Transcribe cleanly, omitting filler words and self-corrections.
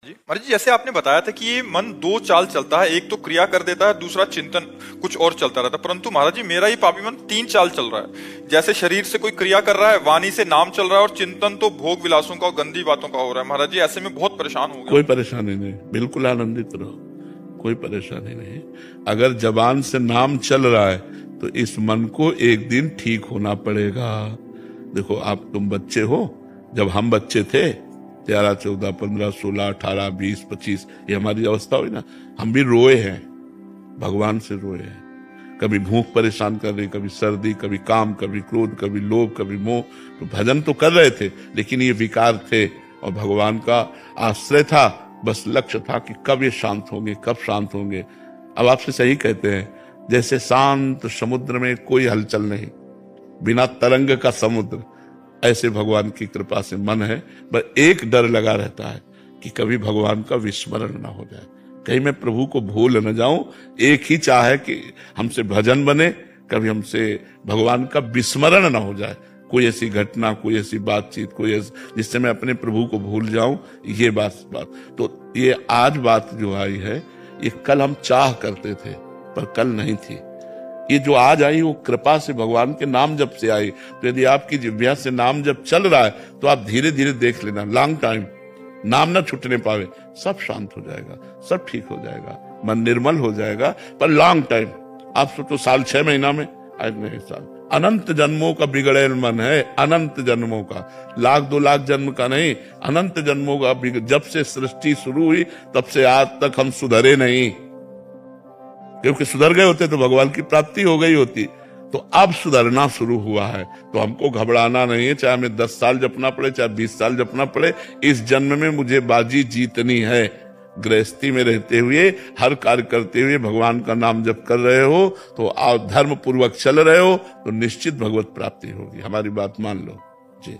जी महाराज जी, जैसे आपने बताया था कि ये मन दो चाल चलता है, एक तो क्रिया कर देता है, दूसरा चिंतन कुछ और चलता रहता है। परंतु महाराज जी, मेरा ये पापी मन तीन चाल चल रहा है। जैसे शरीर से कोई क्रिया कर रहा है, वाणी से नाम चल रहा है, और चिंतन तो भोग विलासों का और गंदी बातों का हो रहा है। महाराज जी, ऐसे में बहुत परेशान हो गया। कोई परेशानी नहीं, बिल्कुल आनंदित रहो, कोई परेशानी नहीं। अगर जबान से नाम चल रहा है तो इस मन को एक दिन ठीक होना पड़ेगा। देखो, तुम बच्चे हो, जब हम बच्चे थे 13, 14, 15, 16, 18, 20, 25, ये हमारी अवस्था हुई ना, हम भी रोए हैं, भगवान से रोए हैं। कभी भूख परेशान कर रही, कभी सर्दी, कभी काम, कभी क्रोध, कभी लोभ, कभी मोह। तो भजन तो कर रहे थे, लेकिन ये विकार थे और भगवान का आश्रय था। बस लक्ष्य था कि कब ये शांत होंगे, कब शांत होंगे। अब आपसे सही कहते हैं, जैसे शांत समुद्र में कोई हलचल नहीं, बिना तरंग का समुद्र, ऐसे भगवान की कृपा से मन है। बस एक डर लगा रहता है कि कभी भगवान का विस्मरण ना हो जाए, कहीं मैं प्रभु को भूल न जाऊं। एक ही चाह है कि हमसे भजन बने, कभी हमसे भगवान का विस्मरण ना हो जाए। कोई ऐसी घटना, कोई ऐसी बातचीत, जिससे मैं अपने प्रभु को भूल जाऊं, ये बात। तो ये आज बात जो आई है, ये कल हम चाह करते थे पर कल नहीं थी। ये जो आज आई वो कृपा से, भगवान के नाम जप से आई। तो यदि आपकी जिह्वा से नाम जप चल रहा है तो आप धीरे धीरे देख लेना, लॉन्ग टाइम नाम ना छूटने पावे, सब शांत हो जाएगा, सब ठीक हो जाएगा, मन निर्मल हो जाएगा। पर लॉन्ग टाइम, आप सोचो साल 6 महीना में, आज नहीं, साल अनंत जन्मों का बिगड़ेल मन है, अनंत जन्मों का, 1,00,000 2,00,000 जन्म का नहीं, अनंत जन्मों का। जब से सृष्टि शुरू हुई तब से आज तक हम सुधरे नहीं, क्योंकि सुधर गए होते तो भगवान की प्राप्ति हो गई होती। तो अब सुधरना शुरू हुआ है, तो हमको घबराना नहीं है। चाहे हमें 10 साल जपना पड़े, चाहे 20 साल जपना पड़े, इस जन्म में मुझे बाजी जीतनी है। गृहस्थी में रहते हुए, हर कार्य करते हुए भगवान का नाम जप कर रहे हो, तो आप धर्म पूर्वक चल रहे हो, तो निश्चित भगवत प्राप्ति होगी। हमारी बात मान लो जी।